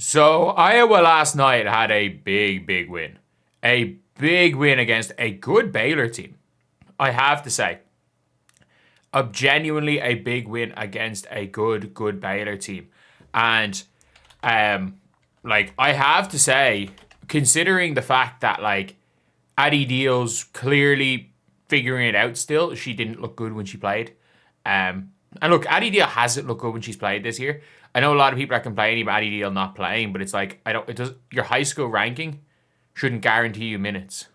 So Iowa last night had a big win. A big win against a good Baylor team. I have to say. Genuinely a big win against a good Baylor team. And I have to say, considering the fact that Addie Deal's clearly figuring it out still, she didn't look good when she played. And look, Addie Deal hasn't looked good when she's played this year. I know a lot of people are complaining about Addie Deal not playing, but it's like I don't. It does. Your high school ranking shouldn't guarantee you minutes.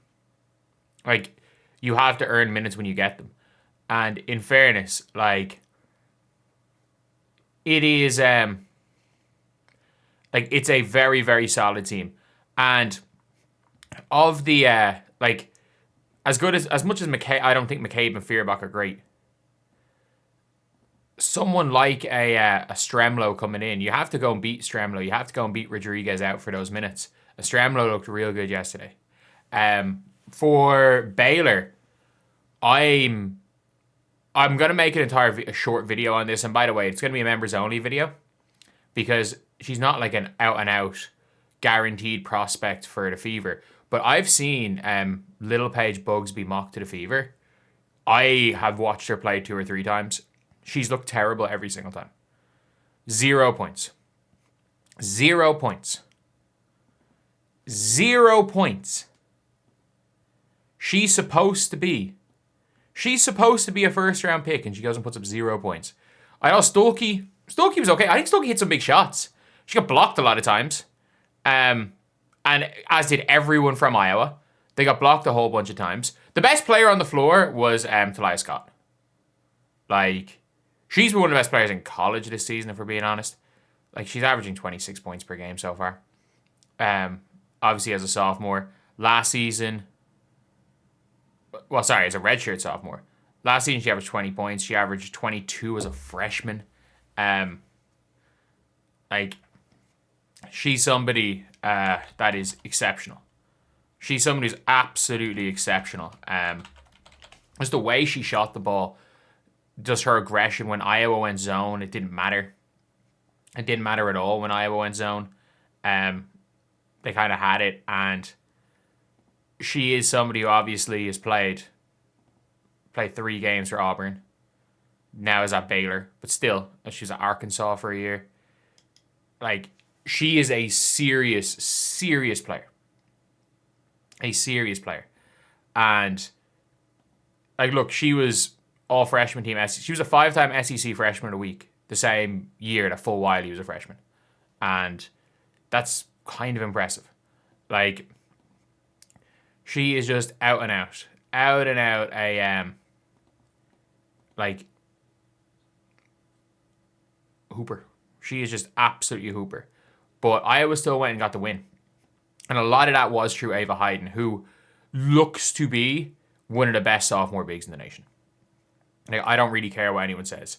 Like you have to earn minutes when you get them. And in fairness, it is it's a very solid team. And of the as good as much as McCabe, I don't think McCabe and Feuerbach are great. Someone like a Stremlo coming in, you have to go and beat Stremlo. You have to go and beat Rodriguez out for those minutes. Stremlo looked real good yesterday. For Baylor, I'm gonna make an a short video on this, and by the way, it's gonna be a members only video because she's not like an out and out guaranteed prospect for the Fever. But I've seen little Paige Bueckers be mocked to the Fever. I have watched her play 2 or 3 times. She's looked terrible every single time. 0 points. 0 points. 0 points. She's supposed to be a first round pick, and she goes and puts up 0 points. I know Stolke was okay. I think Stolke hit some big shots. She got blocked a lot of times. And as did everyone from Iowa. They got blocked a whole bunch of times. The best player on the floor was Taliah Scott. She's been one of the best players in college this season, if we're being honest. She's averaging 26 points per game so far. Obviously, as a sophomore. Last season, as a redshirt sophomore. Last season, she averaged 20 points. She averaged 22 as a freshman. She's somebody that is exceptional. She's somebody who's absolutely exceptional. Just the way she shot the ball, just her aggression. When Iowa went zone, it didn't matter. It didn't matter at all when Iowa went zone. They kind of had it, and she is somebody who obviously has played 3 games for Auburn. Now is at Baylor, but still, she was at Arkansas for a year. She is a serious player. A serious player. And, look, she was all freshman team. She was a 5-time SEC freshman of the week the same year that Full Wiley was a freshman. And that's kind of impressive. She is just out and out a hooper. She is just absolutely a hooper. But Iowa still went and got the win. And a lot of that was through Ava Heiden, who looks to be one of the best sophomore bigs in the nation. I don't really care what anyone says.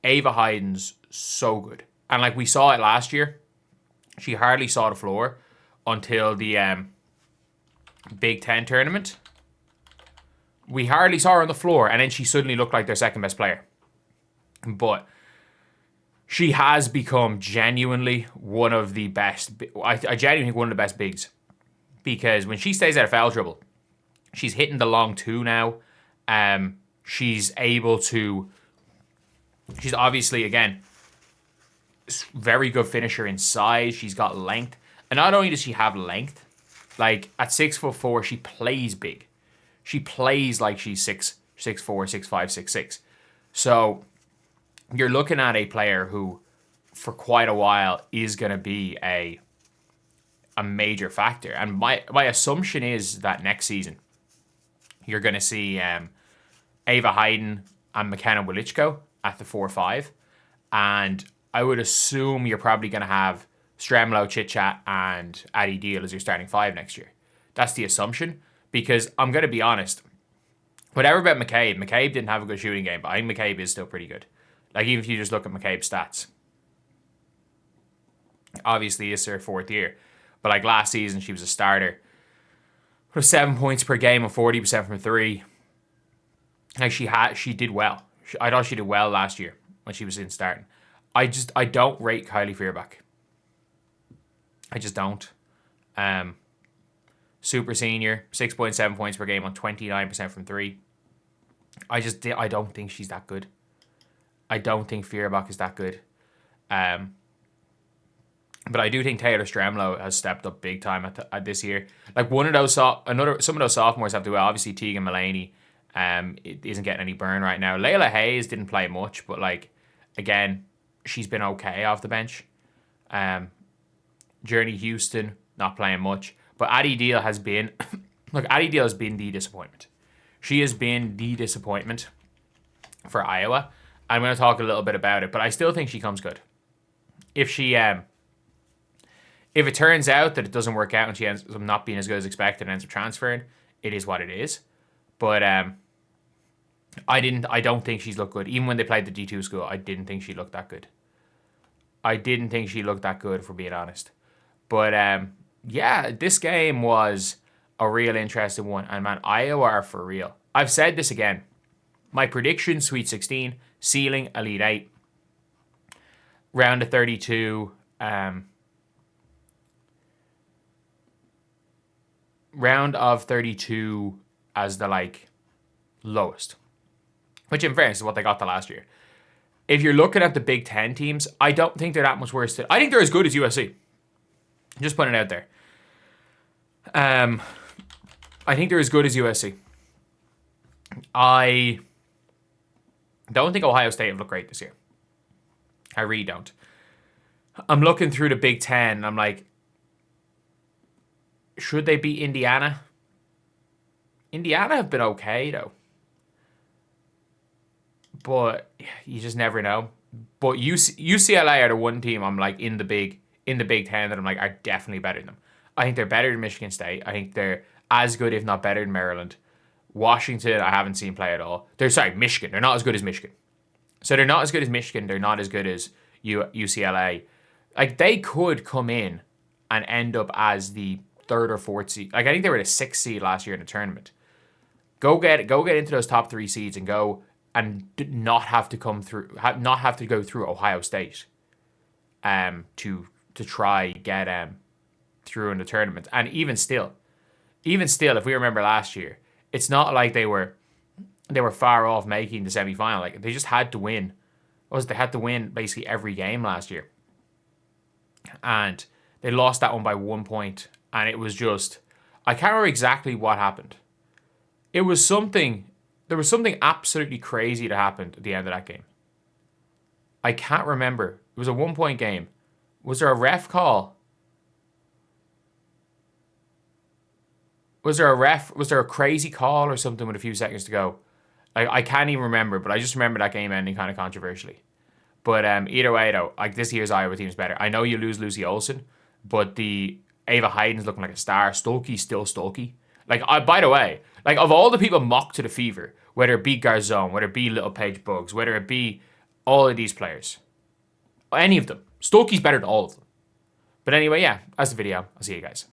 Ava Heiden's so good. And we saw it last year. She hardly saw the floor until the Big Ten tournament. We hardly saw her on the floor, and then she suddenly looked like their second best player. But she has become genuinely one of the best. I genuinely think one of the best bigs. Because when she stays out of foul trouble, she's hitting the long 2 now. She's able to. She's obviously, again, very good finisher inside. She's got length. And not only does she have length, at 6'4", she plays big. She plays like she's 6'4", 6'5", 6'6". So you're looking at a player who, for quite a while, is going to be a major factor. And my assumption is that next season, you're going to see Ava Heiden and McKenna Wilichko at the 4-5. And I would assume you're probably going to have Stremlo, Chitchat, and Addie Deal as your starting 5 next year. That's the assumption. Because I'm going to be honest, whatever about McCabe didn't have a good shooting game, but I think McCabe is still pretty good. Even if you just look at McCabe's stats. Obviously, it's her 4th year. But last season, she was a starter. With 7 points per game and 40% from 3. She did well. I thought she did well last year when she was in starting. I don't rate Kylie Feuerbach. I just don't. Super senior, 6.7 points per game on 29% from three. I don't think she's that good. I don't think Feuerbach is that good. But I do think Taylor Stremlow has stepped up big time at this year. Like some of those sophomores have to do well. Obviously Tegan Mullaney it isn't getting any burn right now. Layla Hayes didn't play much, but like again, she's been okay off the bench. Journey Houston not playing much, but Addie Deal has been Addie Deal has been the disappointment. She has been the disappointment for Iowa. I'm going to talk a little bit about it, but I still think she comes good. If it turns out that it doesn't work out and she ends up not being as good as expected and ends up transferring, it is what it is. But I don't think she's looked good. Even when they played the D2 school, I didn't think she looked that good. If we're being honest. But yeah, this game was a real interesting one. And man, Iowa are for real. I've said this again. My prediction, Sweet 16, ceiling, Elite 8. Round of 32. Round of 32 as the lowest. Which in fairness is what they got the last year. If you're looking at the Big Ten teams, I don't think they're that much worse. I think they're as good as USC. Just putting it out there. I think they're as good as USC. I don't think Ohio State have looked great this year. I really don't. I'm looking through the Big Ten and I'm like, should they beat Indiana? Indiana have been okay though. But you just never know. But UCLA are the one team I'm like in the Big Ten that I'm like are definitely better than them. I think they're better than Michigan State. I think they're as good, if not better, than Maryland. Washington, I haven't seen play at all. Michigan. They're not as good as Michigan. So they're not as good as Michigan. They're not as good as UCLA. Like they could come in and end up as the 3rd or 4th seed. Like I think they were the 6th seed last year in the tournament. Go get into those top 3 seeds and go and not have to go through Ohio State, to try get through in the tournament. And even still, if we remember last year, it's not like they were far off making the semifinal. Like they just had to win. They had to win basically every game last year, and they lost that one by 1 point. And it was just, I can't remember exactly what happened. There was something absolutely crazy that happened at the end of that game. I can't remember. It was a 1 point game. Was there a ref call? Was there a crazy call or something with a few seconds to go? I can't even remember, but I just remember that game ending kind of controversially. But either way, though, like this year's Iowa team is better. I know you lose Lucy Olsen, but the Ava Heiden's looking like a star. Stolke's still Stolke. Like, by the way, like of all the people mocked to the fever, whether it be Garzone, whether it be little Paige Bueckers, whether it be all of these players, any of them, Stolke's better than all of them. But anyway, yeah, that's the video. I'll see you guys.